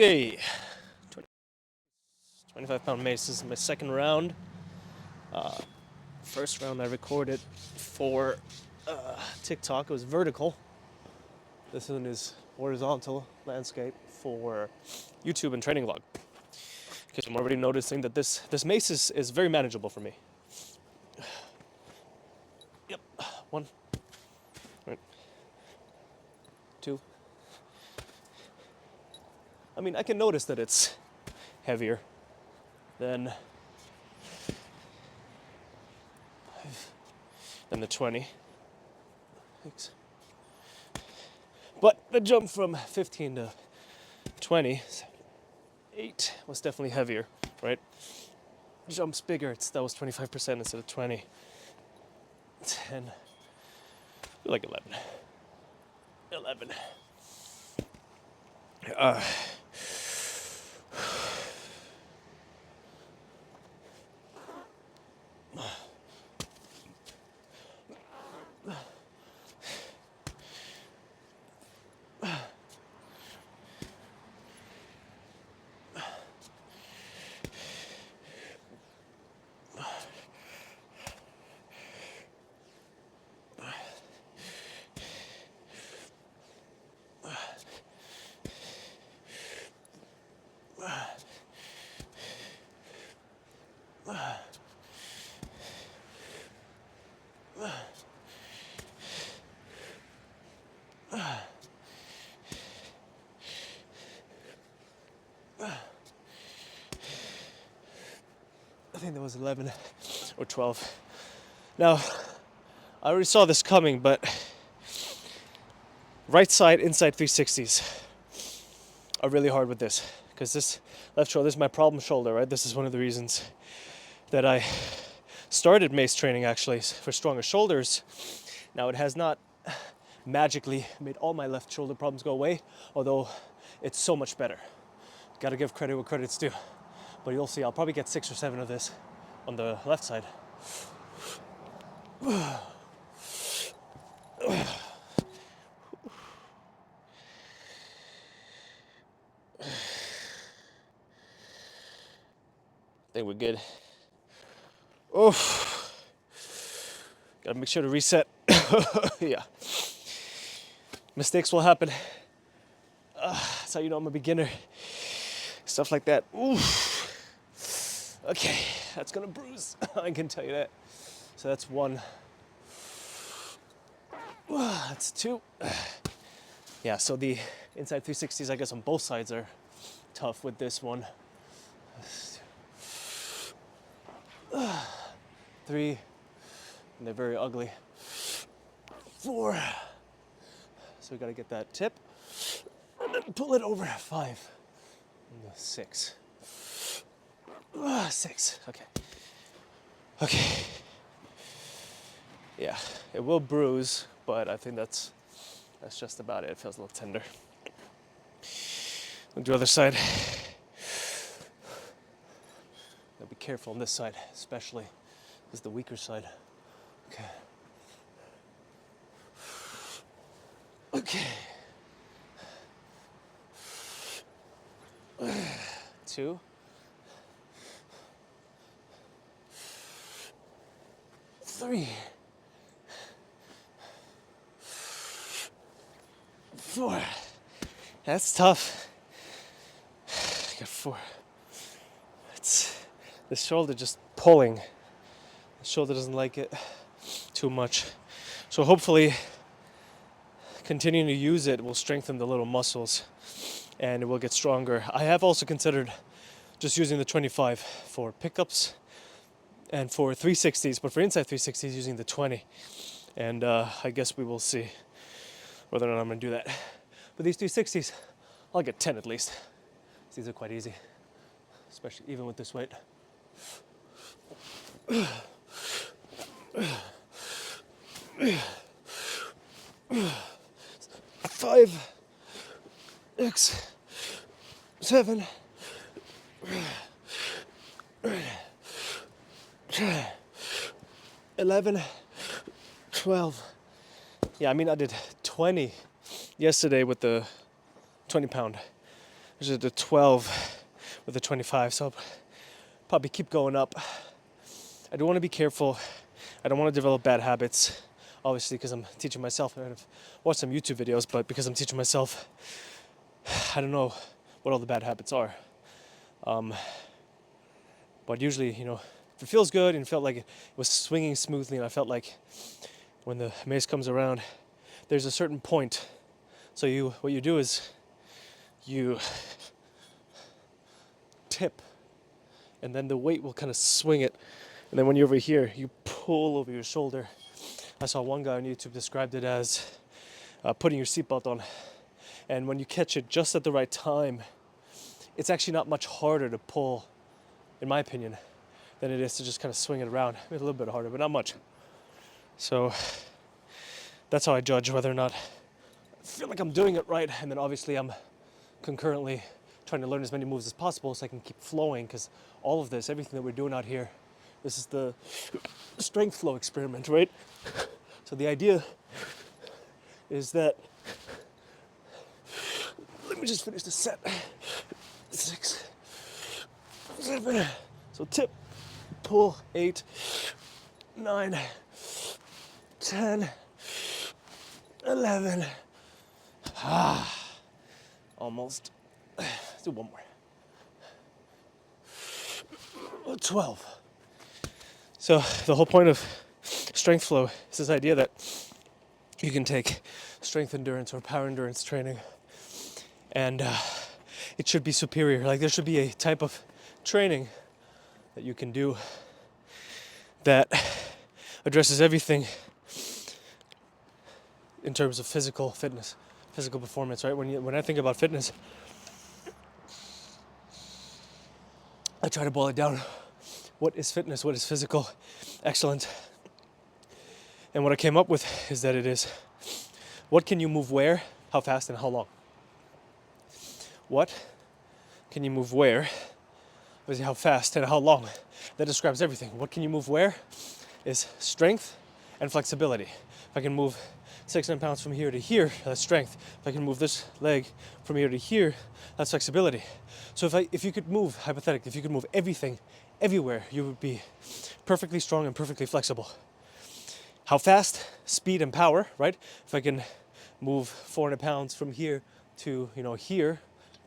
Okay, 25-pound mace. This is my second round. First round I recorded for TikTok. It was vertical. This one is horizontal landscape for YouTube and training vlog. Because I'm already noticing that this mace is very manageable for me. Yep, one, right, two. I mean, I can notice that it's heavier than the 20. Thanks. But the jump from 15 to 20, 8 was definitely heavier, right? Jumps bigger. That was 25% instead of 20. 10, like 11. 11. I think that was 11 or 12. Now, I already saw this coming, but right side inside 360s are really hard with this because this left shoulder, this is my problem shoulder, right? This is one of the reasons that I started mace training actually for stronger shoulders. Now, it has not magically made all my left shoulder problems go away, although it's so much better. Gotta give credit where credit's due. But you'll see, I'll probably get 6 or 7 of this on the left side. I think we're good. Oof. Gotta make sure to reset. Yeah. Mistakes will happen. That's how you know I'm a beginner. Stuff like that. Oof. Okay, that's gonna bruise. I can tell you that. So that's 1. That's 2. Yeah, so the inside 360s, I guess, on both sides are tough with this one. 3, and they're very ugly. 4. So we gotta get that tip, and then pull it over. 5, and 6. 6. Okay. Okay. Yeah, it will bruise, but I think that's just about it. It feels a little tender. I'll do the other side. Gotta be careful on this side, especially. This is the weaker side. Okay. Okay. 2. 3. 4. That's tough. I got 4. It's the shoulder just pulling. The shoulder doesn't like it too much. So hopefully continuing to use it will strengthen the little muscles and it will get stronger. I have also considered just using the 25 for pickups and for 360s, but for inside 360s using the 20. And I guess we will see whether or not I'm gonna do that. But these 360s, I'll get 10 at least. These are quite easy, especially even with this weight. 5, 6, 7, 11, 12. Yeah, I mean, I did 20 yesterday with the 20-pound There's the 12 with the 25, so I'll probably keep going up. I do want to be careful. I don't want to develop bad habits, obviously, because I'm teaching myself. I've watched some YouTube videos, but because I'm teaching myself, I don't know what all the bad habits are. But usually, if it feels good and it felt like it was swinging smoothly, and I felt like when the mace comes around, there's a certain point. So what you do is you tip, and then the weight will kind of swing it. And then when you're over here, you pull over your shoulder. I saw one guy on YouTube described it as putting your seatbelt on. And when you catch it just at the right time, it's actually not much harder to pull, in my opinion, than it is to just kind of swing it around. Maybe a little bit harder, but not much. So that's how I judge whether or not I feel like I'm doing it right. And then obviously I'm concurrently trying to learn as many moves as possible so I can keep flowing, because all of this, everything that we're doing out here, this is the strength flow experiment, right? So the idea is that, let me just finish the set. 6, 7, so tip, pull, 8, 9, 10, 11, almost. Let's do one more. 12. So the whole point of strength flow is this idea that you can take strength endurance or power endurance training, and it should be superior. Like, there should be a type of training that you can do that addresses everything in terms of physical fitness, physical performance, right? When I think about fitness, I try to boil it down. What is fitness? What is physical excellence? And what I came up with is that it is, what can you move where, how fast, and how long? What can you move where, how fast, and how long? That describes everything. What can you move where is strength and flexibility. If I can move 600 pounds from here to here, that's strength. If I can move this leg from here to here, that's flexibility. So if you could move, hypothetically, if you could move everything, everywhere, you would be perfectly strong and perfectly flexible. How fast? Speed and power, right? If I can move 400 pounds from here to, here,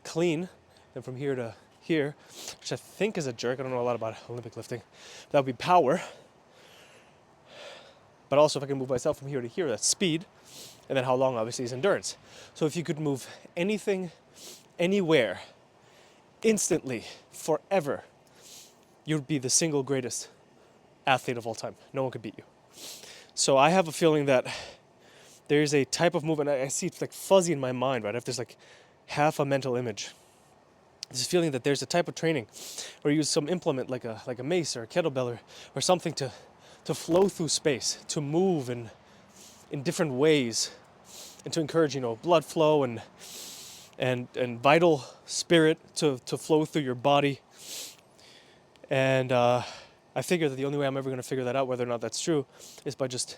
clean, then from here to here, which I think is a jerk. I don't know a lot about Olympic lifting. That would be power. But also if I can move myself from here to here, that's speed. And then how long, obviously, is endurance. So if you could move anything, anywhere, instantly, forever, you'd be the single greatest athlete of all time. No one could beat you. So I have a feeling that there's a type of movement, I see it's like fuzzy in my mind, right? If there's like half a mental image. There's a feeling that there's a type of training where you use some implement like a mace or a kettlebell or something to flow through space, to move in different ways, and to encourage, blood flow and vital spirit to flow through your body. And I figure that the only way I'm ever going to figure that out, whether or not that's true, is by just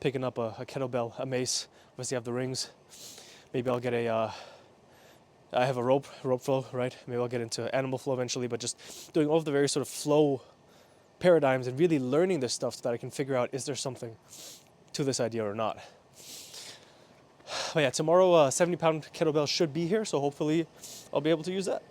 picking up a kettlebell, a mace. Obviously I have the rings. Maybe I'll get I have a rope flow, right? Maybe I'll get into animal flow eventually, but just doing all of the various sort of flow paradigms and really learning this stuff so that I can figure out, is there something to this idea or not? But yeah, tomorrow 70-pound kettlebell should be here, so hopefully I'll be able to use that.